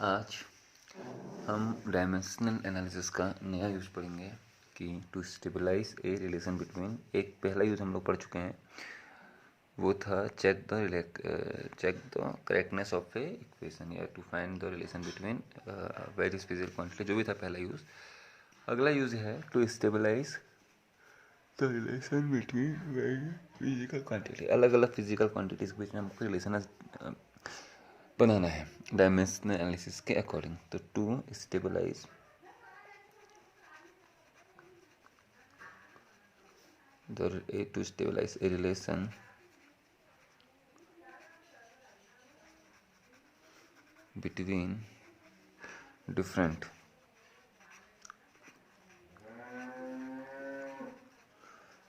आज हम dimensional analysis का नया यूज पढ़ेंगे कि to stabilise a relation between. एक पहला यूज हम लोग पढ़ चुके हैं, वो था check the correctness of a equation या to find the relation between various physical quantity, जो भी था पहला यूज। अगला यूज है to stabilize the relation between various physical quantity. अलग अलग फिजिकल क्वांटिटीज के बीच में हमको रिलेशन बनाना है डायमेंशनल एनालिसिस के अकॉर्डिंग। तो to stabilise a relation between different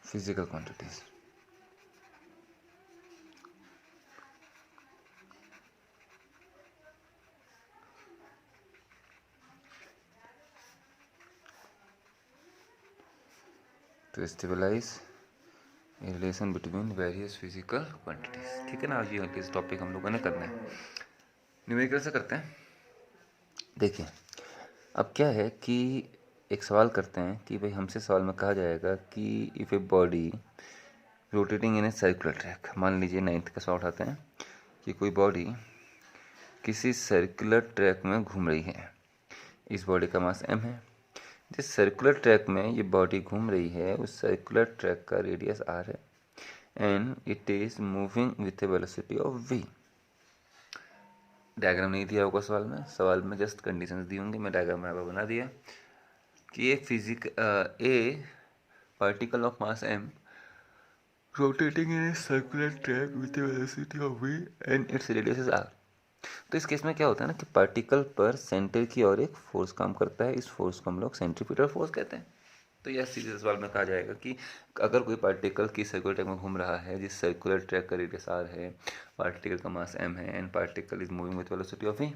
physical quantities. To stabilize a relation between various physical quantities। ठीक है ना, आज ये इस टॉपिक हम लोगों ने करना है। न्यूमेरिकल से करते हैं। देखिए अब क्या है कि एक सवाल करते हैं कि भाई हमसे सवाल में कहा जाएगा कि if a body rotating in a circular track, मान लीजिए 9th का सवाल उठाते हैं कि कोई बॉडी किसी सर्कुलर ट्रैक में घूम रही है। इस बॉडी का मास m है। जिस सर्कुलर ट्रैक में ये बॉडी घूम रही है उस सर्कुलर ट्रैक का रेडियस r है and it is moving with a velocity of v। Diagram नहीं दिया होगा सवाल में जस्ट कंडीशंस दी होंगी। मैं डायग्राम यहाँ पर बना दिया कि ए particle of mass m rotating in a circular track with a velocity of v and its radius is r। तो इस केस में क्या होता है ना कि पार्टिकल पर सेंटर की ओर एक फोर्स काम करता है। इस फोर्स को हम लोग सेंट्रीपिटल फोर्स कहते हैं। तो यह सीधे सवाल में कहा जाएगा कि अगर कोई पार्टिकल की सर्कुलर ट्रैक में घूम रहा है, जिस सर्कुलर ट्रैक का रेडियस r है, पार्टिकल का मास m है and particle is moving with velocity of v,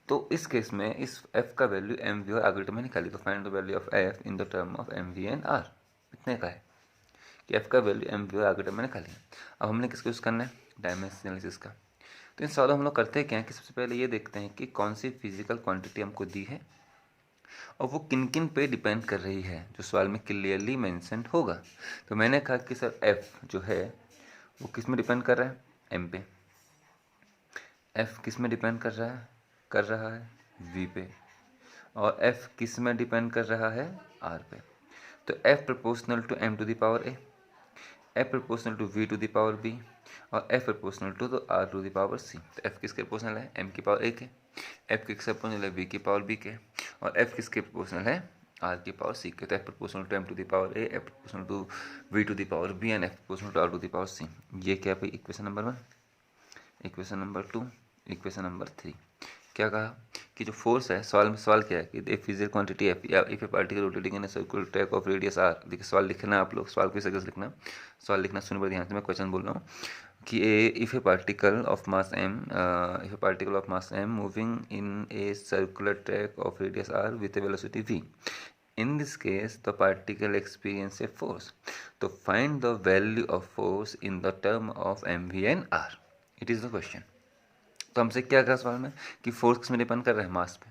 तो इस केस में इस f का वैल्यू m v और आगे टर्म में निकाली। तो find the value of f in the term of m v and r। इतने का है कि f का वैल्यू m v और आगे टर्म में निकाली। अब हमने किसको यूज़ करना है, डायमेंशनल एनालिसिस का। तो इन सवालों हम लोग करते हैं क्या है कि सबसे पहले ये देखते हैं कि कौन सी फिजिकल क्वांटिटी हमको दी है और वो किन किन पे डिपेंड कर रही है, जो सवाल में क्लियरली मेंशन होगा। तो मैंने कहा कि सर f जो है वो किस में डिपेंड कर रहा है, m पे। f किस में डिपेंड कर रहा है v पे। और f किस में डिपेंड कर रहा है, r पे। तो f proportional to m to the power a, f proportional to v to the power b और f proportional to r to the power c। तो f किसके प्रोपोर्शनल है, m की पावर a के। f किसके proportional है, v की power b के। और f किसके प्रोपोर्शनल है, r की पावर c के। तो f proportional to m to the power a, f proportional to v to the power b and f proportional to r to the power c। ये क्या भाई equation number 1। Equation number 2, equation number 3। क्या कहा कि जो force है, सवाल क्या है कि ए फिजिकल क्वांटिटी एफ या if a particle rotating in a circular track of radius R. देखिए सवाल लिखना, आप लोग सवाल को इस तरह से लिखना, सवाल लिखना सुनिए बड़े ध्यान से, मैं क्वेश्चन बोल रहा हूँ कि if a particle of mass M moving in a circular track of radius R with a velocity v, in this case the particle experience a force, तो find the value of force in the term of mv and r, it is the question। तो हमसे क्या कहा सवाल में कि force किस में डिपेंड कर रहा है, मास पे।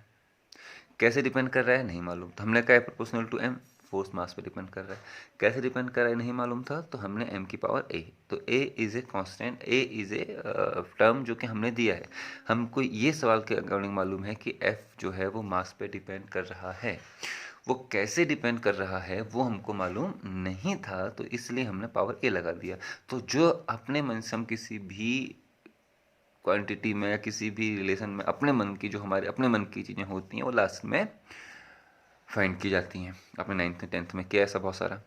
कैसे डिपेंड कर रहा है नहीं मालूम, तो हमने कहा है proportional to m, force mass पे डिपेंड कर रहा है। कैसे डिपेंड कर रहा है नहीं मालूम था, तो हमने m की पावर a, तो a is a constant, a is a term जो कि हमने दिया है। हमको ये सवाल के अकॉर्डिंग मालूम है कि f जो है वो मास पे डिपेंड कर रहा है। वो कैसे डिपेंड कर रहा है वो हमको मालूम नहीं था, तो इसलिए हमने पावर a लगा दिया। तो जो अपने मन से हम किसी भी क्वांटिटी में या किसी भी रिलेशन में अपने मन की, जो हमारे अपने मन की चीज़ें होती हैं वो लास्ट में फाइंड की जाती हैं। अपने 9th 10th में क्या ऐसा बहुत सारा।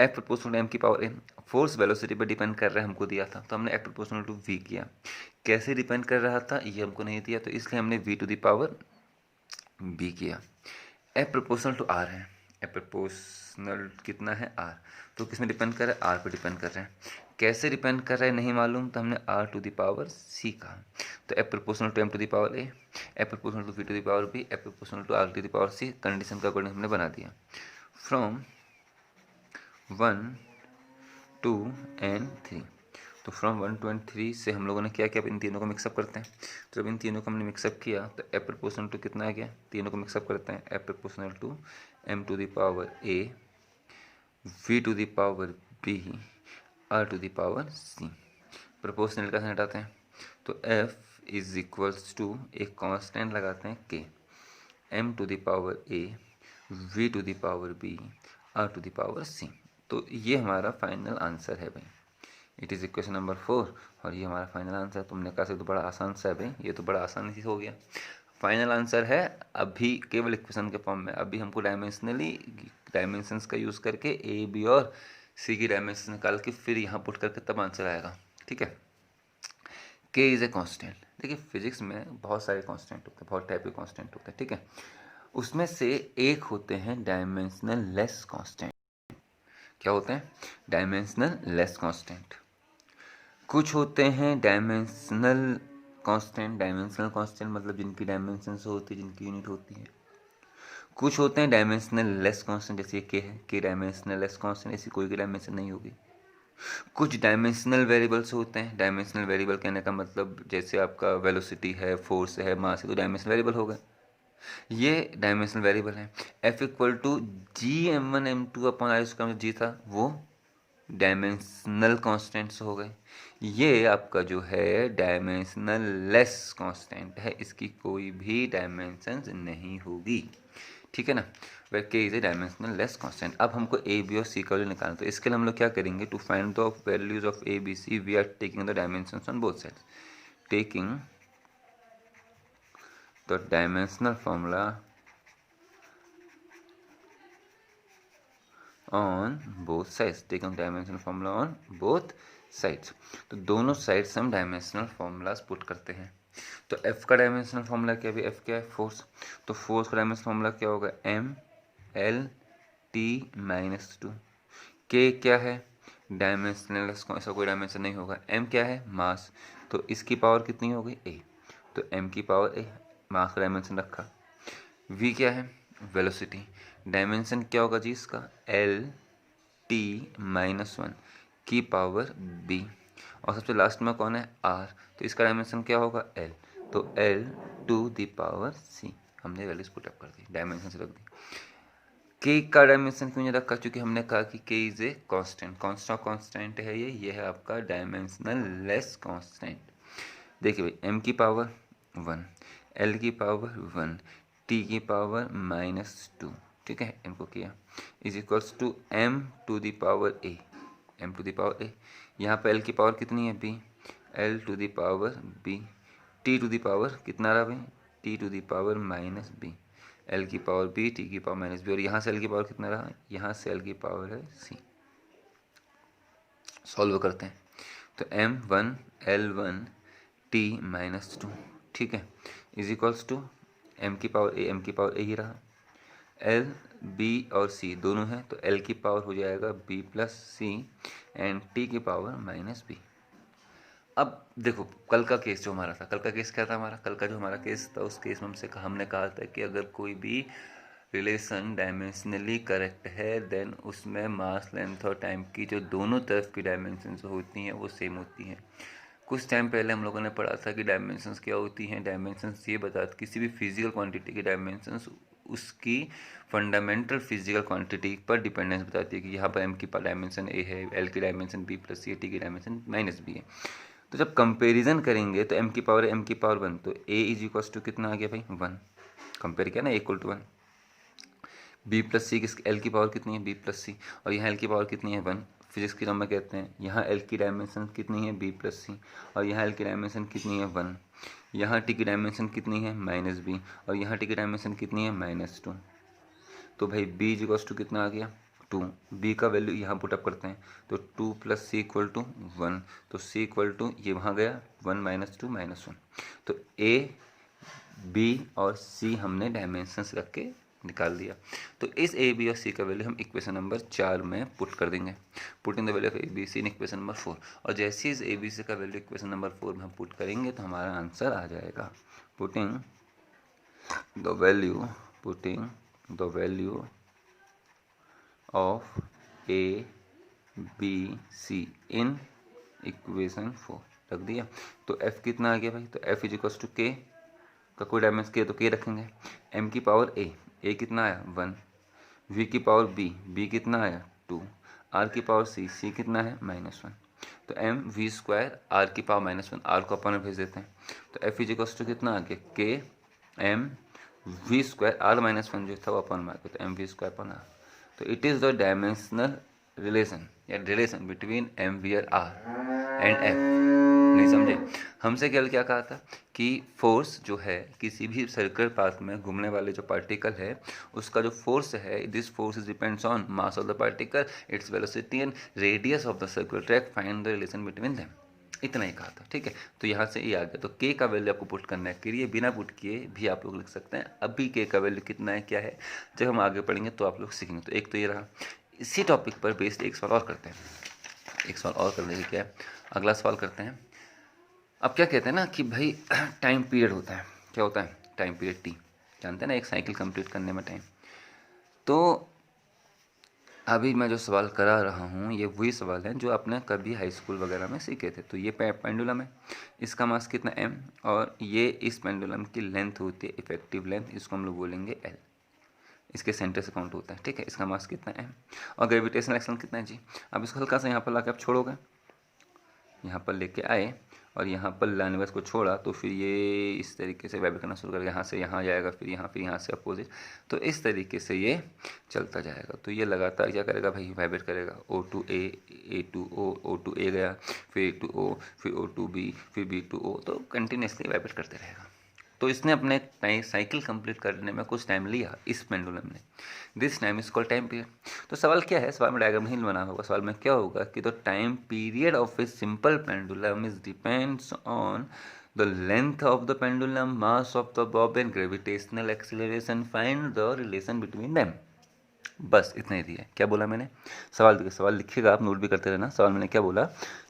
एफ प्रोपोर्शनल एम की पावर एन, फोर्स वेलोसिटी पर डिपेंड कर रहा है, हमको दिया था, तो हमने एफ प्रोपोर्शनल टू वी किया। कैसे डिपेंड कर रहा था ये हमको नहीं दिया, तो इसलिए हमने V to the power B किया। एफ प्रोपोर्शनल टू आर है, एफ प्रोपोर्शनल कितना है आर, तो किस में डिपेंड कर रहा है, आर पर डिपेंड कर रहा है। कैसे डिपेंड कर रहा है नहीं मालूम, तो हमने R to the power C कहा। तो F proportional to M to the power A, F proportional to V to the power B, F proportional to R to the power C. Condition का अकॉर्डिंग हमने बना दिया। From 1 2 and 3, तो from 1 to 3 से हम लोगों ने क्या किया, इन तीनों को मिक्सअप करते हैं। तो जब इन तीनों को हमने मिक्सअप किया तो ए प्रोपोर्शनल टू कितना आ गया, तीनों को मिक्सअप करते हैं, a proportional to m to the power a v to the power b r to the power c। Proportional का हटाते हैं तो f इज इक्वल्स टू एक कांस्टेंट लगाते हैं k, m to the power a v to the power b r to the power c। तो ये हमारा फाइनल आंसर है भाई, इट इज़ इक्वेशन नंबर 4 और ये हमारा फाइनल आंसर है। तुमने कहा तो बड़ा आसान सा है भाई, ये तो बड़ा आसान ही हो गया। फाइनल आंसर है अभी केवल इक्वेशन के फॉर्म में। अभी हमको डायमेंशंस का यूज़ करके ए बी और सी की डायमेंशन निकाल के फिर यहाँ पुट करके तब आंसर आएगा, ठीक है। के इज़ ए कॉन्स्टेंट। देखिए फिजिक्स में बहुत सारे कॉन्स्टेंट होते हैं, बहुत टाइप के कॉन्स्टेंट होते हैं, ठीक है। उसमें से एक होते हैं डायमेंशनल लेस कॉन्स्टेंट। क्या होते हैं? Dimensional less constant. कुछ होते हैं डायमेंशनल कांस्टेंट। डायमेंशनल कांस्टेंट मतलब जिनकी डायमेंशन होती है, जिनकी यूनिट होती है। कुछ होते हैं डायमेंशनल लेस कांस्टेंट, जैसे के है, के डायमेंशनल लेस कांस्टेंट, ऐसी कोई की डायमेंशन नहीं होगी। कुछ डायमेंशनल वेरिएबल्स होते हैं। डायमेंशनल वेरिएबल कहने का मतलब जैसे आपका वेलोसिटी है, फोर्स है, मास है, तो डायमेंशनल वेरिएबल होगा। ये डायमेंशनल वेरिएबल है। F equal to g m1 m2 upon r इसका जी था, वो डायमेंशनल कांस्टेंट्स हो गए। ये आपका जो है डायमेंशनल लेस कांस्टेंट है, इसकी कोई भी डायमेंशंस नहीं होगी, ठीक है ना। वेर के is a dimensional less constant. अब हमको ए बी और सी का वैल्यू निकालना, तो इसके लिए हम लोग क्या करेंगे, to find the values of A B C we are taking the dimensions on both sides. Taking the dimensional formula on both sides, taking dimensional formula on both sides. तो दोनों साइड्स हम डायमेंशनल फॉर्मूलाज पुट करते हैं। तो F का dimensional formula क्या है? F क्या है? फोर्स। तो फोर्स का डायमेंशनल फॉर्मूला क्या होगा? M L T minus 2। K क्या है? डायमेंशनल, ऐसा कोई डायमेंशन नहीं होगा। एम क्या है? मास। तो इसकी पावर कितनी हो गई? ए। तो एम की पावर ए, मास का डायमेंशन रखा। वी क्या है? वेलोसिटी। डायमेंशन क्या होगा जी इसका? एल टी माइनस 1 की पावर बी। और सबसे लास्ट में कौन है? आर। तो इसका डायमेंशन क्या होगा? एल। तो एल टू द पावर सी। हमने वैल्यूज पुटअप कर दी, डायमेंशन से रख दी। के का डायमेंशन क्यों नहीं रखा? क्योंकि हमने कहा कि के इज ए कांस्टेंट। कौन सा कांस्टेंट है ये है आपका डायमेंशनल लेस कांस्टेंट। देखिए भाई, एम की पावर 1, एल की पावर 1, टी की पावर -2, ठीक है। इनको किया is equals to M to the power A, M to the power A. यहाँ पर एल की पावर कितनी है? B. L to the power B, T to the power कितना रहा भाई? T to the power -b, L की power B, T की पावर -b। और यहाँ से एल की पावर कितना रहा? यहाँ से एल की पावर है सी। सॉल्व करते हैं तो m1 L1 t -2, ठीक है, इज इक्वल्स टू एम की पावर ए, एम की पावर ए ही रहा। एल बी और सी दोनों हैं तो एल की पावर हो जाएगा B plus C and T की पावर -b। अब देखो कल का केस जो हमारा था, कल का केस क्या था हमारा? कल का जो हमारा केस था उस केस में हमने कहा था कि अगर कोई भी रिलेशन डायमेंशनली करेक्ट है देन उसमें मास, लेंथ और टाइम की जो दोनों तरफ की डायमेंशंस होती हैं वो सेम होती हैं। कुछ टाइम पहले हम लोगों ने पढ़ा था कि डायमेंशंस क्या होती हैं। डायमेंशंस ये बताते किसी भी फिजिकल क्वांटिटी की डायमेंशंस उसकी फंडामेंटल फिजिकल क्वांटिटी पर डिपेंडेंस बताती है कि यहाँ पर एम की डायमेंशन ए है, एल की डायमेंशन बी प्लस सी है, टी की डायमेंशन -b है। तो जब कंपेरिजन करेंगे तो एम की पावर 1, तो ए इज इक्वल्स टू कितना आ गया भाई? 1। कंपेयर किया ना, इक्वल टू 1। बी प्लस सी, किस एल की पावर कितनी है? बी प्लस सी। और यहाँ एल की पावर कितनी है? 1। फिजिक्स की नंबर कहते हैं यहाँ एल की डायमेंशन कितनी है? बी प्लस सी। और यहाँ एल की डायमेंशन कितनी है? 1। यहाँ टी की डायमेंशन कितनी है? -b। और यहाँ टी की डायमेंशन कितनी है? -2। तो भाई बी इक्वल्स टू कितना आ गया? 2। बी का वैल्यू यहाँ पुटअप करते हैं तो 2 + c = 1। तो c इक्वल टू ये वहाँ गया 1 - 2 -1। तो ए, बी और सी हमने डायमेंशंस रख के निकाल दिया। तो इस ए बी और सी का वैल्यू हम इक्वेशन नंबर 4 में पुट कर देंगे। Putting the value of A B C in equation number 4। और जैसे इस ए बी सी का वैल्यू इक्वेशन नंबर 4 में हम पुट करेंगे तो हमारा आंसर आ जाएगा। Putting the value of A B C in equation 4 रख दिया। तो f कितना आ गया भाई, तो f is equals to k का कोई डायमेंशन k तो k रखेंगे, m की पावर a कितना आया 1, v की पावर b कितना आया 2, r की पावर c कितना है -1। तो m v स्क्वायर r की पावर -1, r को अपन में भेज देते हैं। तो f इज इक्वल्स टू कितना आ गया k m v square r -1 जो था वो अपन में आ गया, तो m v स्क्वायर अपन आ। तो it is the dimensional relation या relation between M V R R and F. नहीं समझे, हमसे कल क्या कहा था कि फोर्स जो है किसी भी सर्कुलर पाथ में घूमने वाले जो पार्टिकल है उसका जो फोर्स है, this force is depends on mass of the particle, its velocity and radius of the circular track, find the relation between them. इतना ही कहा था, ठीक है। तो यहाँ से ये आ गया। तो के का वैल्यू आपको पुट करना है, फिर ये बिना पुट किए भी आप लोग लिख सकते हैं। अभी के का वैल्यू कितना है क्या है, जब हम आगे पढ़ेंगे तो आप लोग सीखेंगे। तो एक तो ये रहा। इसी टॉपिक पर बेस्ड एक सवाल और करते हैं, एक सवाल और करने की क्या है, अगला सवाल करते हैं। अब क्या कहते हैं ना कि भाई टाइम पीरियड होता है, क्या होता है टाइम पीरियड टी, जानते हैं ना एक साइकिल कंप्लीट करने में टाइम। तो अभी मैं जो सवाल करा रहा हूँ ये वही सवाल है जो आपने कभी हाई स्कूल वगैरह में सीखे थे। तो ये पेंडुलम है, इसका मास कितना m, और ये इस पेंडुलम की लेंथ होती है इफेक्टिव लेंथ, इसको हम लोग बोलेंगे l, इसके सेंटर से काउंट होता है, ठीक है। इसका मास कितना है m, और ग्रेविटेशनल एक्शन कितना है g। अब इसको हल्का सा यहाँ पर लाके आप छोड़ोगे, यहाँ पर लेके आए और यहाँ पर लाने में इसको छोड़ा तो फिर ये इस तरीके से वाइब्रेट करना शुरू करेगा, यहाँ से यहाँ जाएगा, फिर यहाँ से अपोजिट, तो इस तरीके से ये चलता जाएगा। तो ये लगातार क्या करेगा भाई, वाइब्रेट करेगा। O2A, A2O, O2A गया, फिर A2O, फिर O2B, फिर B2O, तो कंटिन्यूसली वाइब्रेट करते रहेगा। तो इसने अपने साइकिल कंप्लीट करने में कुछ टाइम लिया इस पेंडुलम ने, this time is called time period. तो सवाल क्या है, सवाल में डायग्राम नहीं बना होगा, सवाल में क्या होगा कि the time period of a simple pendulum is depends on the length of the pendulum, mass of the Bob and gravitational acceleration, find the relation between them. बस इतना ही दिया है। क्या बोला मैंने, सवाल देखिए, सवाल लिखिएगा आप, नोट भी करते रहना। सवाल मैंने क्या बोला,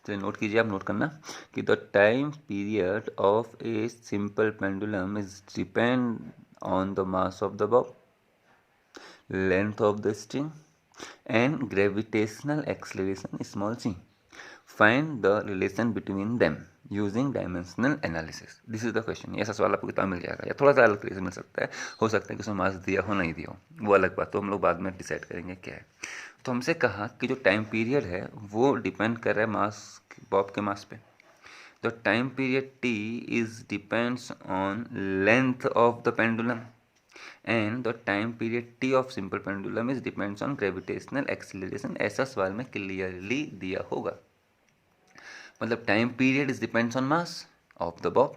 चलिए नोट कीजिए, आप नोट करना कि the time period of a simple pendulum is depend on the mass of the Bob, length of the string and gravitational acceleration small c, find the relation between them using dimensional analysis. This is the question. ऐसा सवाल आपको किताब मिल जाएगा, या थोड़ा सा अलग तरीके से मिल सकता है, हो सकता है कि उसमें मार्क्स दिया हो नहीं दिया हो, वो अलग बात, तो हम लोग बाद में डिसाइड करेंगे क्या है। तो हमसे कहा कि जो टाइम पीरियड है वो डिपेंड कर रहा है मास, बॉब के मास पे। The time period t is depends on length of the pendulum and the time period t of simple pendulum is depends on gravitational acceleration. ऐसा सवाल में क्लियरली दिया होगा। मतलब time period is depends on mass of the Bob,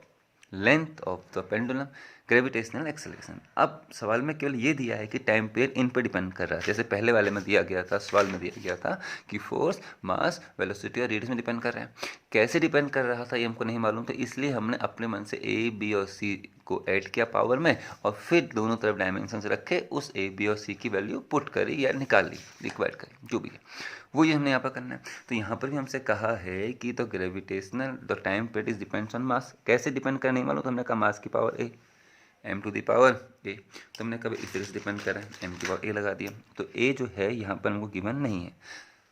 length of the pendulum, gravitational acceleration. अब सवाल में केवल ये दिया है कि टाइम पीरियड इन पर डिपेंड कर रहा है, जैसे पहले वाले में दिया गया था, सवाल में दिया गया था कि फोर्स, मास, वेलोसिटी और रेडियस में डिपेंड कर रहा है। कैसे डिपेंड कर रहा था ये हमको नहीं मालूम था, इसलिए हमने अपने मन से ए बी और सी को ऐड किया पावर में, और फिर दोनों तरफ डायमेंशन रखे, उस ए बी और सी की वैल्यू पुट करी या निकाल ली, रिक्वायर्ड करी, जो भी है वो ये हमने यहाँ पर करना है। तो यहाँ पर भी हमसे कहा है कि तो gravitational the time period is depends on mass. कैसे डिपेंड कर नहीं मालूम, तो हमने कहा मास की power A, m to the power a, तो हमने कभी इस तरह से डिपेंड करा है, m की पावर a लगा दिया। तो a जो है यहाँ पर हमको गिवन नहीं है,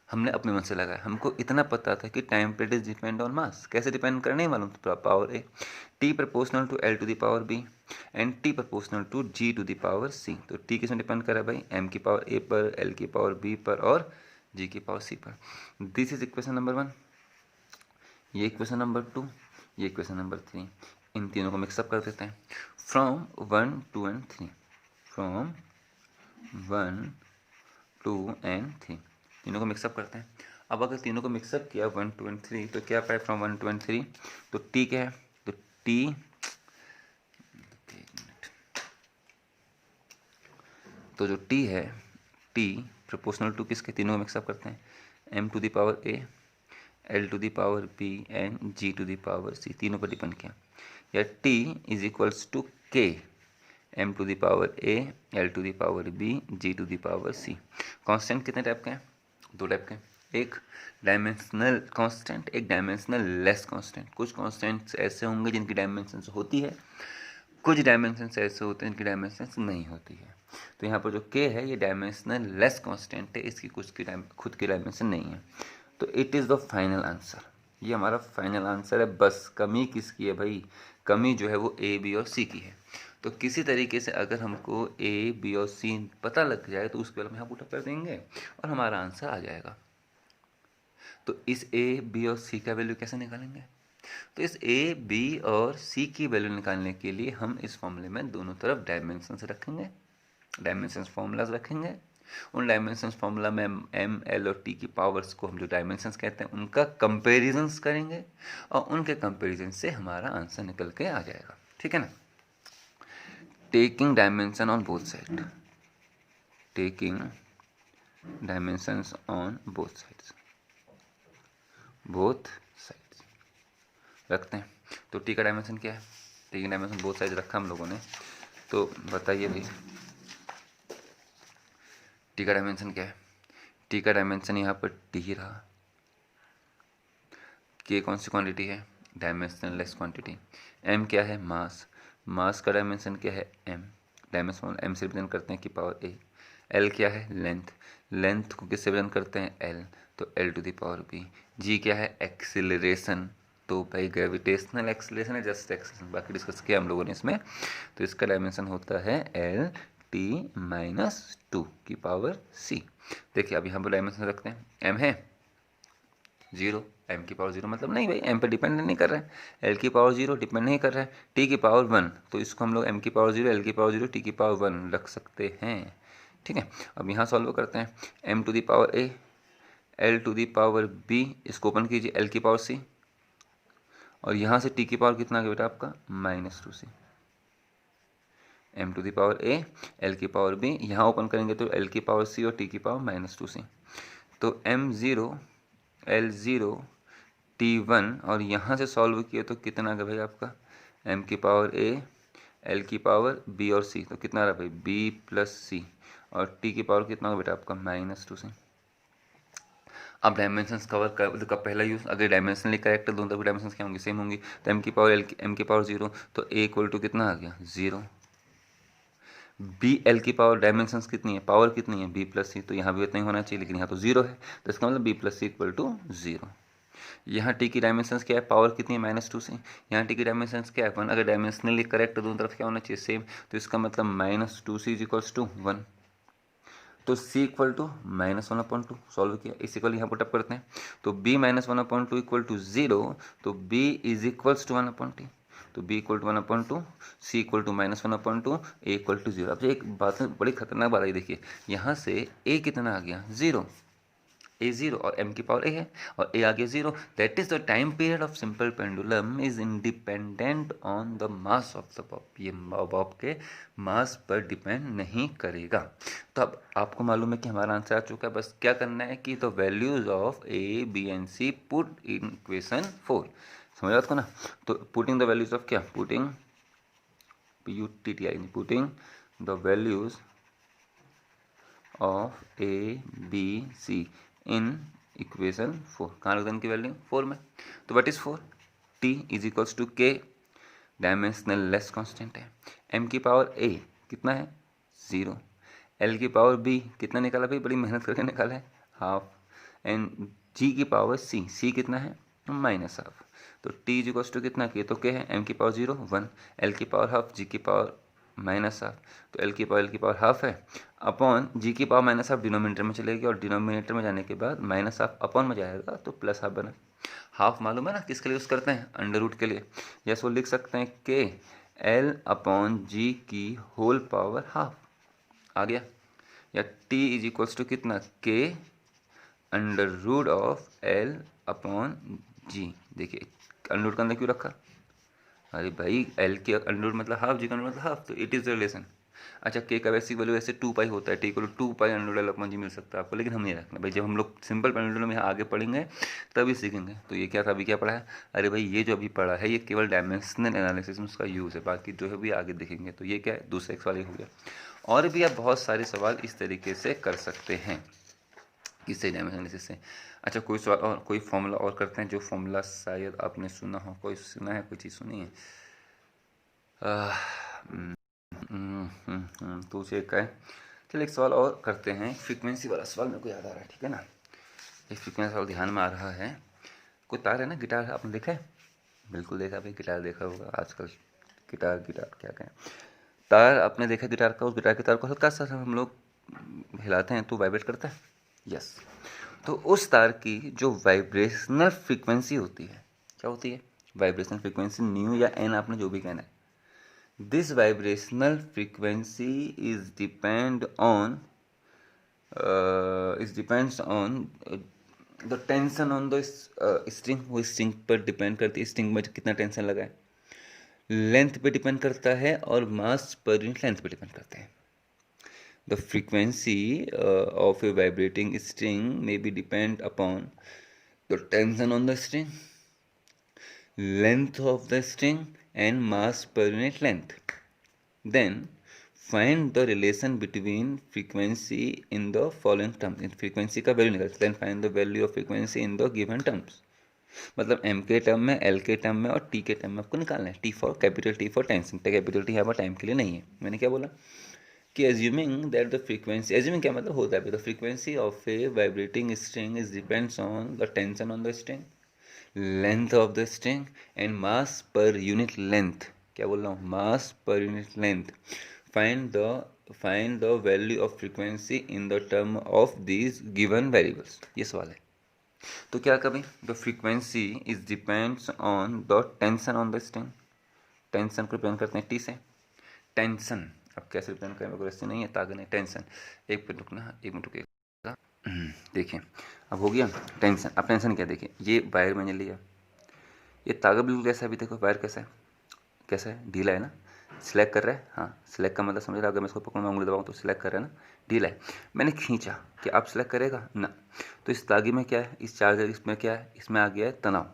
हमने अपने मन से लगाया। हमको इतना पता था कि time period is depend on mass, कैसे डिपेंड कर नहीं मालूम, तो power a, t proportional to l to the power b and t proportional to g to the power c। तो t किस में डिपेंड करा भाई, m की पावर a पर, l की पावर b पर और g की पावर c पर। दिस इज इक्वेशन नंबर 1, ये इक्वेशन नंबर 2, ये इक्वेशन नंबर 3। इन तीनों को मिक्सअप कर देते हैं फ्रॉम 1, 2 एंड 3, फ्रॉम 1, 2 एंड 3, तीनों को मिक्सअप करते हैं। अब अगर तीनों को मिक्सअप किया 1, 2 एंड 3, तो क्या पाए फ्रॉम 1, 2 एंड 3, तो टी क्या है, तो टी, तो जो टी है, टी प्रोपोर्शनल टू किसके, तीनों को मिक्सअप करते हैं, m to the power a, l to the power b and g to the power c, तीनों पर डिपेंड किया। या t is equals to k, m to the power a, l to the power b, g to the power c। Constant कितने type के हैं, दो type के, एक डायमेंशनल कांस्टेंट, एक डायमेंशनल लेस कांस्टेंट। कुछ कांस्टेंट्स ऐसे होंगे जिनकी डायमेंशंस होती है, कुछ डायमेंशंस ऐसे होते हैं जिनकी डायमेंशंस नहीं होती है। तो यहाँ पर जो k है ये डायमेंशनल लेस कांस्टेंट है, इसकी कुछ की खुद की डायमेंशन नहीं है। तो it is the final answer, ये हमारा फाइनल आंसर है। बस कमी किसकी है भाई? कमी जो है वो ए, बी और सी की है। तो किसी तरीके से अगर हमको ए, बी और सी पता लग जाए तो उसके बाद हम यहाँ पुट अप कर देंगे और हमारा आंसर आ जाएगा। तो इस ए, बी और सी का वैल्यू कैसे निकालेंगे? तो इस ए, बी और सी की वैल्यू निकालने के लिए हम इस फॉर्मूले में दोनों तरफ डायमेंशंस रखेंगे, डायमेंशंस फॉर्मूलाज रखेंगे। उन डायमेंशंस फॉर्मूला में एम, एल और टी की पावर्स को हम जो डायमेंशंस कहते हैं उनका कंपेरिजन्स करेंगे और उनके कंपेरिजन से हमारा आंसर निकल के आ जाएगा। ठीक है ना? Taking dimension on both side, taking dimensions on both sides, both sides रखते हैं। तो टी का डायमेंशन क्या है? टी का डायमेंशन बोथ साइड रखा हम लोगों ने। तो बताइए भाई टी का डायमेंशन क्या है? टी का डायमेंशन यहाँ पर टी रहा। के कौन सी क्वांटिटी है? Dimensionless quantity. एम क्या है? मास। मास का डायमेंशन क्या है? एम। डायमेंशन एम से रिप्रेजेंट करते हैं कि पावर ए। एल क्या है? लेंथ। लेंथ को किससे रिप्रेजेंट करते हैं? एल, तो L to the power B. G क्या है? एक्सिलरेशन। तो भाई ग्रेविटेशनल एक्सिलरेशन है, जस्ट एक्सिलरेशन, बाकी डिस्कस किया हम लोगों ने इसमें। तो इसका डायमेंशन होता है एल टी माइनस टू की पावर सी। देखिए अब यहाँ पर डायमेंशन रखते हैं। एम है 0, एम की पावर 0 मतलब नहीं भाई, एम पे डिपेंड नहीं कर रहा है। एल की पावर 0 डिपेंड नहीं कर रहा है। टी की पावर 1, तो इसको हम लोग एम की पावर 0, एल की पावर 0, टी की पावर 1 रख सकते हैं। ठीक है, अब यहाँ सॉल्व करते हैं। M to the power A, L to the power B, इसको ओपन कीजिए, एल की पावर सी, और यहाँ से टी की पावर कितना आ गया बेटा आपका? -2c। M to the power A, L की पावर बी, यहाँ ओपन करेंगे तो एल की पावर सी और टी की पावर -2c। तो m0, L0, T1, और यहाँ से सॉल्व किया तो कितना आ गया भाई आपका? m की पावर a, l की पावर b और c, तो कितना आ रहा भाई? b प्लस c, और t की पावर कितना होगा बेटा आपका? -2c। अब डायमेंशंस कवर कर का पहला यूज, अगर डायमेंशनली करेक्ट है दोनों तरफ डायमेंशंस क्या होंगे? सेम होंगी। तो m की पावर m की पावर 0, तो a इक्वल टू कितना आ गया? 0। बी एल की पावर डायमेंशंस कितनी है? पावर कितनी है? b प्लस सी, तो यहाँ भी इतना ही होना चाहिए, लेकिन यहाँ तो 0 है, तो इसका मतलब b plus C equal to 0। यहाँ टी की डायमेंशंस क्या है? पावर कितनी है? -2c। यहाँ टी की डायमेंशंस क्या है? 1। अगर डायमेंशनली करेक्ट दोनों तरफ क्या होना चाहिए? सेम, तो इसका मतलब -2c इज इक्वल्स टू 1। तो c इक्वल टू -1/2 सॉल्व किया, इस इक्वल यहाँ पुटअप करते हैं, तो b -1/2 इक्वल टू 0, तो b इज इक्वल्स टू 1/2, तो b equal to 1/2, c equal to -1/2, a equal to 0। अब एक बात बड़ी खतरनाक बात आई, देखिए यहाँ से a कितना आ गया? 0, a 0, और m की पावर a है, और a आ गया 0। That is the time period of simple pendulum is independent on the mass of the Bob. ये बॉब के मास पर डिपेंड नहीं करेगा। तो अब आपको मालूम है कि हमारा आंसर आ चुका है, बस क्या करना है कि the values of a, b एंड c पुट इन इक्वेशन 4। समझ बात को ना? तो पुटिंग द वैल्यूज ऑफ क्या? Putting PUTTI, putting the values of a, b, c in equation 4। कहाँ रख दें इनकी वैल्यू? 4 में। तो what is 4? t is equals to k, dimensionless constant है। m की पावर a कितना है? 0। l की पावर b कितना निकाला भाई? बड़ी मेहनत करके निकाला है, हाफ। एंड g की पावर c कितना है? -1/2। तो t इज इक्वल्स टू कितना k? तो k है, m की पावर 0 1, l की पावर हाफ, g की पावर -1/2, तो l की पावर हाफ है, अपॉन g की पावर -1/2 डिनोमिनेटर में चलेगी, और डिनोमिनेटर में जाने के बाद -1/2 अपॉन में जाएगा तो +1/2 बना। हाफ मालूम है ना किसके लिए यूज़ करते हैं? अंडर रूट के लिए। या सो लिख सकते हैं k l/g की होल पावर हाफ, आ गया। या t इज इक्वल्स टू कितना? k under root of l/g। देखिए अंडर रूट का अंदर क्यों रखा? अरे भाई एल के अंडर रूट मतलब हाफ, जी का अंडर रूट मतलब हाफ, तो इट इज़ द रिलेशन। अच्छा के का वैसी वैल्यू ऐसे 2π होता है, T equal to 2π under l/g मिल सकता है आपको, लेकिन हम नहीं रखना भाई। जब हम लोग सिंपल पेंडुलम में आगे पढ़ेंगे तभी सीखेंगे। तो ये क्या था, अभी क्या पढ़ा है? अरे भाई ये जो अभी पढ़ा है ये केवल डायमेंशनल एनालिसिस में उसका यूज़ है, बाकी जो है भी आगे देखेंगे। तो ये क्या है? दूसरे एक्स वाले हो गया। और भी आप बहुत सारे सवाल इस तरीके से कर सकते हैं किससे? डायमेंशन एनालिसिस से। अच्छा कोई सवाल और, कोई फॉर्मूला और करते हैं, जो फॉर्मूला शायद आपने सुना हो। कोई सुना है? कोई चीज़ सुनी है? तो उसे एक है। चलिए एक सवाल और करते हैं, फ्रीक्वेंसी वाला सवाल मेरे को याद आ रहा है, ठीक है ना? एक फ्रीक्वेंसी वाला ध्यान में आ रहा है। कोई तार है ना, गिटार आपने देखा है? बिल्कुल देखा भाई, गिटार देखा होगा आजकल। गिटार गिटार क्या कहें, तार आपने देखा गिटार का, उस गिटार के तार को हल्का सा हम लोग हिलाते हैं तो वाइब्रेट करता है। यस। तो उस तार की जो वाइब्रेशनल फ्रीक्वेंसी होती है, क्या होती है? वाइब्रेशनल फ्रीक्वेंसी, न्यू या एन आपने जो भी कहना है, this vibrational frequency is depends on the tension on the string. वो स्ट्रिंग पर डिपेंड करती है, स्ट्रिंग में कितना टेंशन लगा है, लेंथ पे डिपेंड करता है, और मास पर यूनिट लेंथ पे डिपेंड करते हैं। The frequency of a vibrating string may be depend upon the tension on the string, length of the string, and mass per unit length. Then find the relation between frequency in the following terms. In frequency का value निकाल, then find the value of frequency in the given terms. मतलब m के term में, l के term में और t के term में आपको निकालना है। T for capital, T for tension. Capital T यहाँ पर टाइम के लिए नहीं है। मैंने क्या बोला कि assuming that the frequency, assuming क्या मतलब होता है, the frequency of a vibrating string is depends on the tension on the string, length of the string, and mass per unit length। क्या बोल रहा हूँ? mass per unit length। find the value of frequency in the term of these given variables। ये सवाल है। तो क्या कभी the frequency is depends on the tension on the string. Tension को रिप्रेजेंट करते हैं टी से। टेंशन अब कैसे रिप्रेजेंट करें, मेरे को नहीं है, ताकत नहीं। टेंशन, एक मिनट रुकना, एक मिनट रुकिएगा। देखिए अब हो गया टेंशन। अब टेंशन क्या, देखिए ये वायर मैंने लिया, ये ताकत बिल्कुल कैसा है, अभी देखो वायर कैसा है, कैसा है, ढीला है ना, सिलेक्ट कर रहा है। हाँ, सिलेक्ट का मतलब समझ रहा, अगर मैं इसको पकड़ूँ, उंगली दबाऊँ तो सिलेक्ट कर रहा है ना, ढीला है। मैंने खींचा कि आप सिलेक्ट करेगा ना, तो इस तागे में क्या है, इस चार्जर इसमें क्या है, इसमें आ गया है तनाव,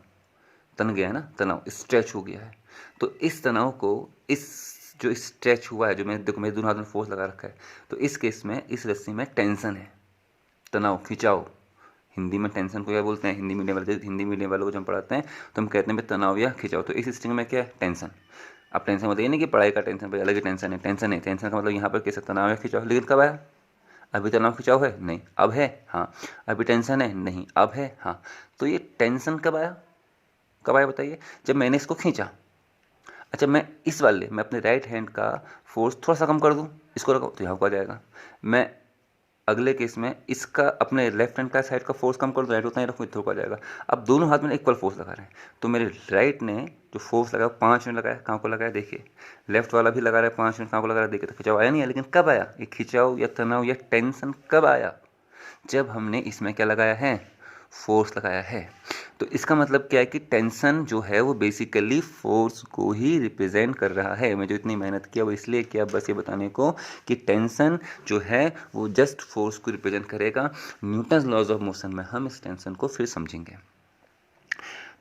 तन गया है ना, तनाव स्ट्रेच हो गया है। तो इस तनाव को, इस जो स्ट्रेच हुआ है, जो मैं देखो मेरे दोनों हाथ में फोर्स लगा रखा है, तो इस केस में इस रस्सी में टेंशन है, तनाव, खिंचाव। हिंदी में टेंशन को क्या बोलते हैं, हिंदी मीडियम वालों को जब हम पढ़ाते हैं तो हम कहते हैं तनाव या खिंचाव। तो इस स्ट्रिंग में क्या है, टेंशन। अब टेंशन मतलब ये नहीं कि पढ़ाई का टेंशन, भाई अलग ही टेंशन है, टेंशन है। टेंशन का मतलब यहाँ पर कैसे, तनाव या खिंचाव। लेकिन कब आया? अभी तनाव खिंचाव है नहीं, अब है। हाँ, अभी टेंशन है नहीं, अब है। हाँ, तो ये टेंशन कब आया, कब आया बताइए? जब मैंने इसको खींचा। अच्छा, मैं इस वाले, मैं अपने राइट हैंड का फोर्स थोड़ा सा कम कर दूँ, इसको लगाऊँ तो यहाँ को आ जाएगा। मैं अगले केस में इसका, अपने लेफ्ट हैंड का साइड का फोर्स कम कर दूँ, राइट उतना ही रखूँ, इतना को आ जाएगा। अब दोनों हाथ में इक्वल फोर्स लगा रहे हैं, तो मेरे राइट ने जो फोर्स लगाया 5 मिनट लगाया, कहाँ को लगाया देखिए, लेफ्ट वाला भी लगा रहा है 5 मिनट, कहाँ को लगा रहा है देखिए। तो खिंचाव आया नहीं है, लेकिन कब आया ये खिंचाव या तनाव या टेंशन, कब आया? जब हमने इसमें क्या लगाया है, फोर्स लगाया है। तो इसका मतलब क्या है कि टेंशन जो है वो बेसिकली फोर्स को ही रिप्रेजेंट कर रहा है। मैं जो इतनी मेहनत किया वो इसलिए किया, बस ये बताने को कि टेंशन जो है वो जस्ट फोर्स को रिप्रेजेंट करेगा। न्यूटन्स लॉज ऑफ मोशन में हम इस टेंशन को फिर समझेंगे।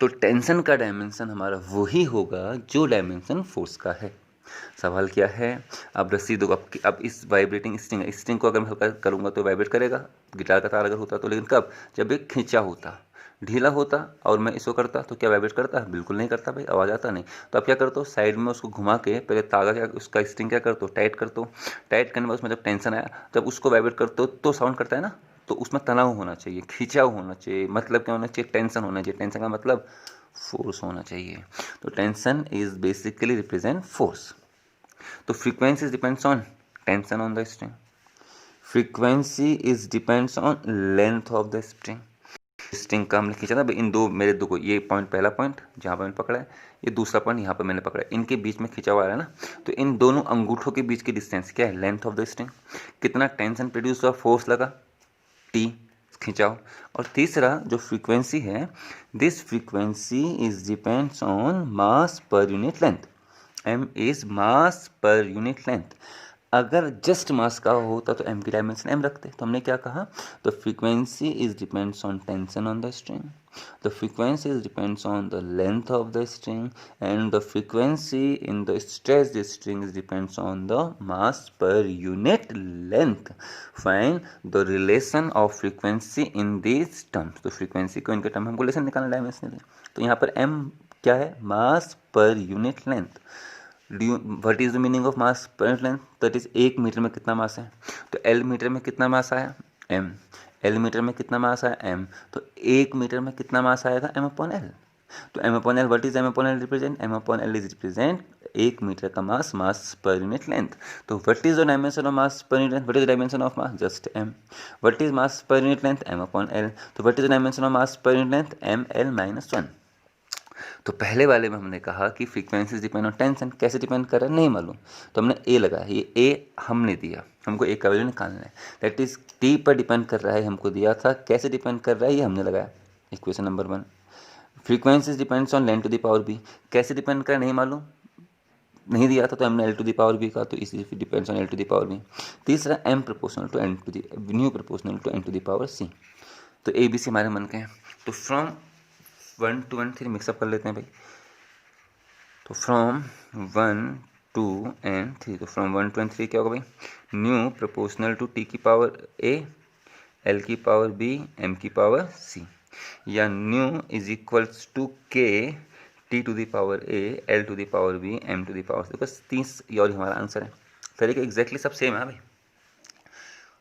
तो टेंशन का डायमेंशन हमारा वही होगा जो डायमेंशन फोर्स का है। सवाल क्या है? अब रस्सी दो, अब इस वाइब्रेटिंग स्ट्रिंग को अगर मैं हल्का करूँगा तो वाइब्रेट करेगा, गिटार का तार अगर होता तो। लेकिन कब? जब एक खींचा होता, ढीला होता और मैं इसको करता तो क्या वाइब्रेट करता? बिल्कुल नहीं करता भाई, आवाज़ आता नहीं। तो अब क्या करता हूँ, साइड में उसको घुमा के पहले तागा, क्या उसका स्ट्रिंग क्या करता हूँ, टाइट करता हूँ। टाइट करने के बाद उसमें जब टेंशन आया, जब उसको वाइब्रेट करते हो तो साउंड करता है ना, तो उसमें तनाव होना चाहिए, खिंचाव होना चाहिए। मतलब क्या होना चाहिए? टेंशन होना चाहिए। टेंशन का मतलब फोर्स होना चाहिए। तो tension is basically represent force. तो frequency depends on tension on the string. Frequency is depends on length of the string. String का हमने खींचा था इन दो, मेरे दो को, ये पॉइंट पहला पॉइंट जहाँ पर मैंने पकड़ा है, ये दूसरा पॉइंट यहाँ पर मैंने पकड़ा है, इनके बीच में खींचा हुआ है ना। तो इन दोनों अंगूठों के बीच की डिस्टेंस क्या है? Length of the string. कितना टेंशन प्रोड्यूस हुआ, फोर्स लगा, टी, खिंचाव। और तीसरा जो फ्रीक्वेंसी है, this frequency is depends on mass per unit length. m is mass per unit length. अगर जस्ट मास का होता तो m की डायमेंशन m रखते। तो हमने क्या कहा? The frequency is depends on tension on the string, the frequency is depends on the length of the string, and the frequency in the stretched string is depends on the mass per unit length. Find the relation of frequency in this terms. तो frequency को इनके term हमको relation निकालना dimensional. तो यहाँ पर m क्या है? Mass per unit length. What is the meaning of mass per unit length? That is 1 meter में कितना मास है। तो L मीटर में कितना मास आया? m। एल मीटर में कितना मास आया एम, तो 1 मीटर में कितना मास आएगा एम अपॉन एल। तो M upon L, what is M upon L represent, M upon L is represent 1 मीटर का mass, mass per unit length. तो what is the dimension of mass per unit length, what is the dimension of mass, just M. What is mass per unit length, M upon L. तो what is the dimension of mass per unit length, M L minus 1। तो पहले वाले में हमने कहा कि frequencies depend on tension, कैसे depend कर रहा है नहीं मालूम, तो हमने ए लगाया, ये ए हमने दिया, हमको ए का वैल्यू निकालना है, दैट इज टी पर डिपेंड कर रहा है, हमको दिया था, कैसे डिपेंड कर रहा है ये हमने लगाया, equation number 1। Frequencies depends on length to the power B, कैसे डिपेंड कर नहीं मालूम, नहीं दिया था तो हमने L to the power B का, तो इसी depends on L to the power B. तीसरा M proportional to N to the nu proportional to N to the power C. तो ए बी सी हमारे मन के हैं, तो फ्रॉम 1 to 1 3 मिक्सअप कर लेते हैं भाई। तो फ्रॉम 1 2 and 3, तो फ्रॉम 1 to 3 क्या होगा भाई, न्यू प्रोपोर्शनल टू टी की पावर ए, एल की पावर बी, एम की पावर सी, या nu is equals to K T to the power A, L to the power B, M to the power C. बस 30 ये और हमारा answer है, तरीके एग्जैक्टली सब सेम है भाई।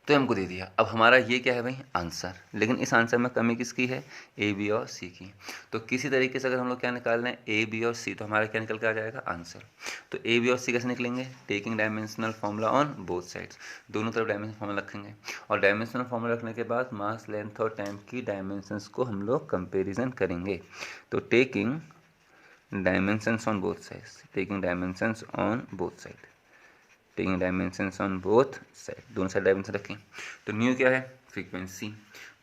तो हमको दे दिया, अब हमारा ये क्या है भाई आंसर, लेकिन इस आंसर में कमी किसकी है, ए बी और सी की। तो किसी तरीके से अगर हम लोग क्या निकाल रहे हैं ए बी और सी, तो हमारा क्या निकल के आ जाएगा आंसर। तो ए बी और सी कैसे निकलेंगे, taking dimensional formula on both sides, दोनों तरफ डायमेंशन फॉर्मूला रखेंगे, और डायमेंशनल फॉर्मूला रखने के बाद मास लेंथ और टाइम की डायमेंशंस को हम लोग कंपेरिजन करेंगे। तो taking dimensions on both sides, taking dimensions on both side, taking dimensions on both side, दोनों साइड डायमेंशन रखें। तो न्यू क्या है फ्रीक्वेंसी,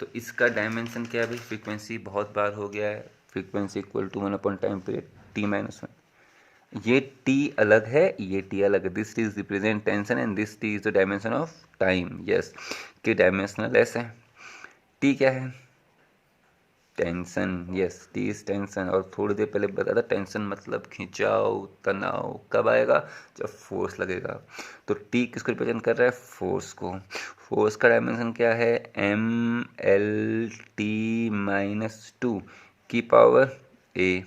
तो इसका डायमेंशन क्या है भाई, फ्रीक्वेंसी बहुत बार हो गया है, frequency equal to 1 upon time period T minus 1। ये टी अलग है, ये टी अलग है, this T is represent tension and this T is the dimension of time, yes कि डायमेंशनल ऐसे है। टी क्या है, tension, yes T is tension, और थोड़ी देर पहले बताया था टेंशन मतलब खिंचाव तनाव, कब आएगा जब फोर्स लगेगा। तो टी किसको रिप्रेजेंट कर रहा है, फोर्स को। फोर्स का डायमेंशन क्या है, एम एल टी माइनस 2 की पावर ए,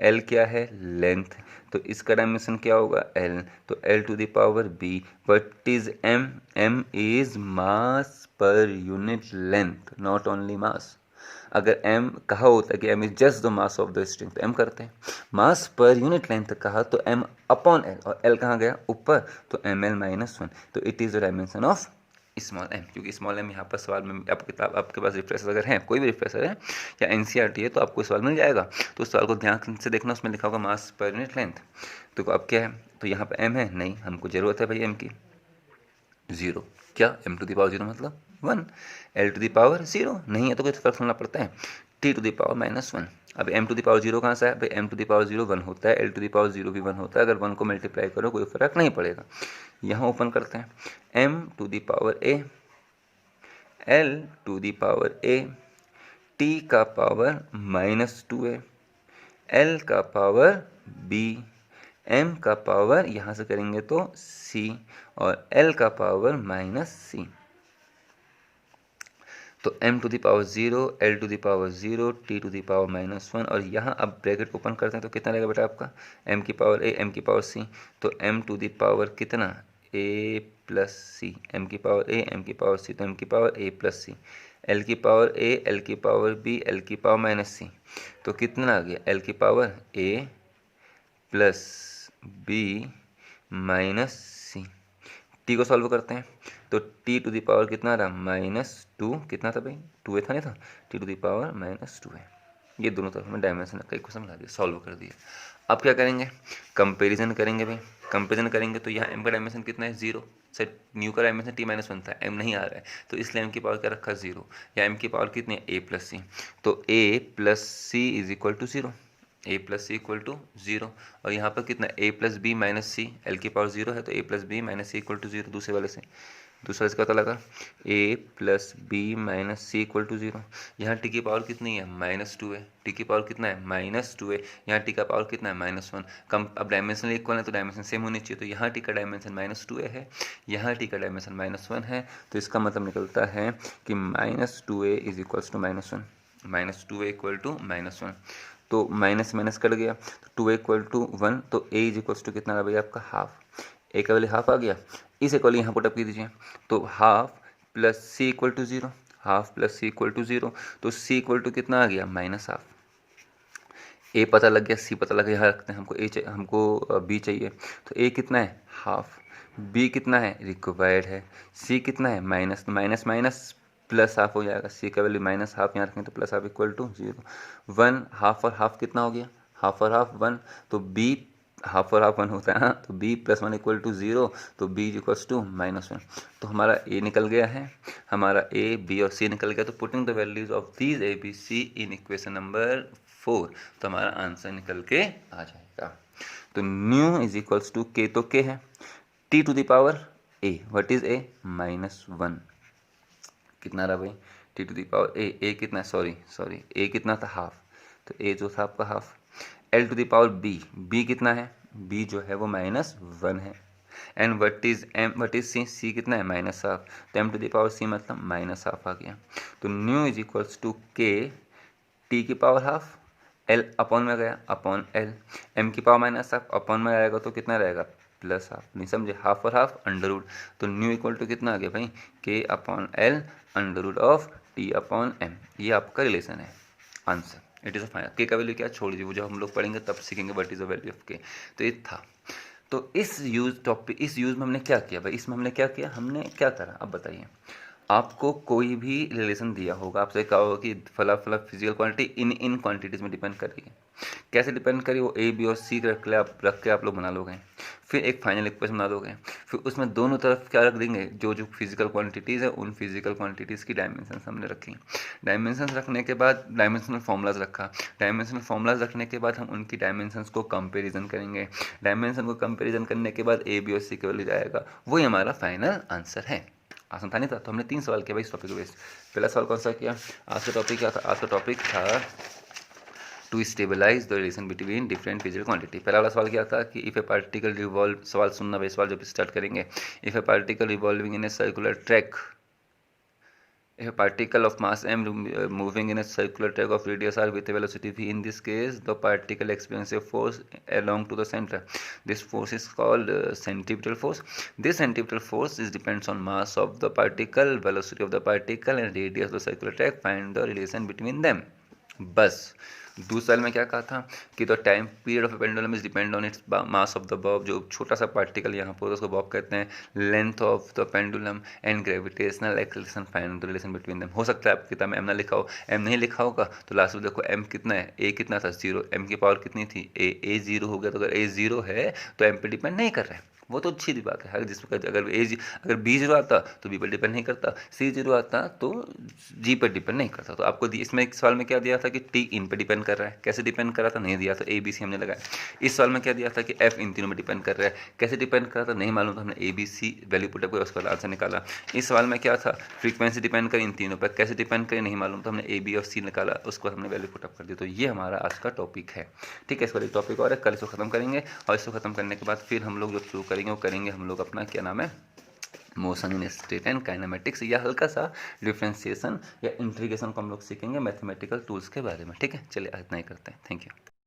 एल क्या है लेंथ, तो इसका डायमेंशन क्या होगा एल, तो L to the power B. What is M, M is mass per unit length, not only mass. अगर m कहा होता है कि m is just the mass of the string, तो m करते हैं, मास पर यूनिट लेंथ कहा तो m अपॉन l, और l कहाँ गया ऊपर, तो एम एल माइनस 1, तो it is the dimension of small m, क्योंकि स्मॉल m यहाँ पर सवाल में आपकी किताब आपके पास रिफ्रेशर अगर है, कोई भी रिफ्रेशर है या एनसीईआरटी है, तो आपको सवाल मिल जाएगा। तो उस सवाल को ध्यान से देखना, उसमें लिखा होगा मास पर यूनिट लेंथ। तो अब क्या है, तो यहाँ पर m है नहीं, हमको ज़रूरत है भाई m की 0, क्या m टू द पावर 0 मतलब 1, एल टू द पावर 0 नहीं है तो कुछ फर्क होना पड़ता है, T to the power minus 1। अब m टू द पावर 0 कहाँ से है भाई, m टू द पावर 0 1 होता है, एल टू द पावर 0 भी 1 होता है, अगर 1 को मल्टीप्लाई करो कोई फर्क नहीं पड़ेगा। यहाँ ओपन करते हैं, m to the power a, l to the power a, t का पावर माइनस 2a, l का पावर b, m का पावर यहाँ से करेंगे तो c, और l का पावर माइनस c। तो m to the power 0, l to the power 0, t to the power minus 1, और यहाँ अब ब्रैकेट ओपन करते हैं तो कितना रहेगा बेटा आपका, m की पावर a, m की पावर c, तो m टू द पावर कितना a प्लस सी, m की पावर a, m की पावर c, तो m की power a plus C, l की पावर a, l की पावर b, l की पावर माइनस c, तो कितना आ गया l की power a plus b minus C. T को सॉल्व करते हैं, तो टी टू द पावर कितना रहा -2, कितना था भाई 2 था नहीं था, टी टू द पावर -2 है। ये दोनों तरफ में डायमेंशन का इक्वेशन बना दिया, सॉल्व कर दिया। अब क्या करेंगे, कंपैरिजन करेंगे भाई। कंपैरिजन करेंगे तो यहाँ m का डायमेंशन कितना है 0, सेट न्यू का डायमेंशन t-1 था, m नहीं आ रहा है, तो इसलिए m की पावर क्या रखा 0, या m की पावर कितनी है a प्लस सी, तो a plus C is equal to 0, a plus C equal to 0, और यहाँ पर कितना a plus B minus C, L की पावर 0 है तो a plus B minus C equal to 0, दूसरे वाले से पता लगा a plus B minus C equal to 0। यहाँ टी की पावर कितनी है -2 है, टी की पावर कितना है -2 है, यहाँ टी का पावर कितना है -1। कम अब डायमेंशन इक्वल है तो डायमेंशन सेम होनी चाहिए, तो यहाँ टी का डायमेंशन -2 है, यहाँ टी का डायमेंशन -1 है, तो इसका मतलब निकलता है कि -2a is equals to -1, -2a equal to -1, तो माइनस माइनस कट गया, तो 2 इक्वल टू 1, तो a इज इक्वल्स टू कितना रहा भैया आपका हाफ, a का वैल्यू हाफ आ गया, इस इक्वल यहाँ पुटअप की दीजिए, तो half plus c equal to 0, half plus C equal to 0, तो सी इक्वल टू कितना आ गया माइनस हाफ। ए पता लग गया, सी पता लग गया, यहाँ रखते हैं, हमको ए चाहिए, हमको बी चाहिए, तो ए कितना है हाफ, बी कितना है रिक्वायर्ड है, सी कितना है माइनस, तो माइनस माइनस प्लस हाफ हो जाएगा, सी का वैल्यू माइनस हाफ यहाँ रखें तो plus half equal to 0, 1 half और हाफ कितना हो गया, हाफ और हाफ 1, तो बी हाफ और हाफ 1 होता है हाँ, तो b प्लस 1 इक्वल टू 0, तो b इक्वल्स टू -1, तो हमारा a निकल गया है, हमारा a b और c निकल गया, तो putting the values of these a b c in equation number 4, तो हमारा आंसर निकल के आ जाएगा। तो nu is equals to k, तो k है t to the power a, what is a -1, कितना रहा भाई t to the power a कितना है, सॉरी a कितना था हाफ, तो a जो था आपका half, l to the power b कितना है, b जो है वो -1 है, and what is m, what is c, c कितना है माइनस हाफ, तो m to the power c मतलब माइनस हाफ आ गया, तो nu is equals to k t की पावर हाफ, l अपॉन में गया अपॉन l, m की पावर माइनस हाफ अपॉन में आएगा तो कितना रहेगा प्लस हाफ, नहीं समझे, हाफ और हाफ अंडर रूट, तो न्यू इक्वल टू कितना आ गया भाई k upon l under root of t upon m, ये आपका रिलेशन है, answer it is a final. K का वैल्यू क्या छोड़ दीजिए, वो जब हम लोग पढ़ेंगे तब सीखेंगे what is the value of के, तो ये था। तो इस यूज़ में हमने क्या किया भाई, इसमें हमने क्या किया, हमने क्या करा अब बताइए। आपको कोई भी रिलेशन दिया होगा, आपसे कहा होगा कि फला फला फिजिकल क्वांटिटी इन क्वांटिटीज़ में डिपेंड कर रही है, कैसे डिपेंड करिए, वो ए बी और सी रख के आप लोग बना लोगे, फिर एक फाइनल इक्वेशन बना दोगे, फिर उसमें दोनों तरफ क्या रख देंगे, जो फिजिकल क्वांटिटीज़ है उन फिजिकल क्वांटिटीज़ की डायमेंशंस हमने रखी, डायमेंशंस रखने के बाद डायमेंशनल फॉर्मूलाज रखा, डायमेंशनल फॉर्मूलाज रखने के बाद हम उनकी डायमेंशंस को कंपेरिजन करेंगे, डायमेंशन को कंपेरिजन करने के बाद ए बी और सी के वैल्यू जाएगा, वही हमारा फाइनल आंसर है। आसान था नहीं था, तो हमने 3 सवाल किया भाई इस टॉपिक को बेस। पहला सवाल कौन सा किया, आज का टॉपिक क्या था, आज का टॉपिक था to stabilize the relation between different physical quantity. पहला वाला सवाल क्या था कि इफ ए पार्टिकल रिवॉल्व, सवाल सुनना भाई, सवाल जब स्टार्ट करेंगे, if a particle revolving in a circular track, if a particle of mass m moving in a circular track of radius r with a velocity v, in this case the particle experiences a force along to the center, this force is called centripetal force, this centripetal force is depends on mass of the particle, velocity of the particle and radius of the circular track, find the relation between them। बस दूसरे में क्या कहा था कि the time period of pendulum is depend on its mass of the Bob, जो छोटा सा पार्टिकल यहाँ पर उसको बॉब कहते हैं, length of the pendulum and gravitational acceleration, find the relation between them. हो सकता है आपकी किताब में एम ना लिखा हो, एम नहीं लिखा होगा तो लास्ट में देखो एम कितना है, ए कितना था 0, एम की पावर कितनी थी ए 0 हो गया, तो अगर ए 0 है तो एम पे डिपेंड नहीं कर रहा है, वो तो अच्छी बात है, जिसमें अगर बी 0 आता तो बी पर डिपेंड नहीं करता, सी 0 आता तो जी पर डिपेंड नहीं करता। तो आपको इसमें एक सवाल में क्या दिया था कि टी इन पर डिपेंड कर रहा है, कैसे डिपेंड कर रहा था नहीं दिया था, ए बी सी हमने लगाया। इस सवाल में क्या दिया था कि एफ इन तीनों में डिपेंड कर रहा है, कैसे डिपेंड कर रहा था नहीं मालूम था, हमने A B C value put up उसका आंसर निकाला। इस सवाल में क्या था, फ्रीक्वेंसी डिपेंड करी इन तीनों पर, कैसे डिपेंड करी नहीं मालूम था, हमने ए बी और सी निकाला, उसको हमने वैल्यू पुट अप कर दी। तो ये हमारा आज का टॉपिक है, ठीक है। इसका एक टॉपिक और है, कल इसको खत्म करेंगे, और इसको खत्म करने के बाद फिर हम लोग जो शुरू करेंगे वो करेंगे हम लोग अपना क्या नाम है, motion in state and kinematics, या हल्का सा डिफ्रेंशिएशन या इंटीग्रेशन को हम लोग सीखेंगे मैथमेटिकल टूल्स के बारे में, ठीक है। चलिए इतना ही करते हैं, थैंक यू।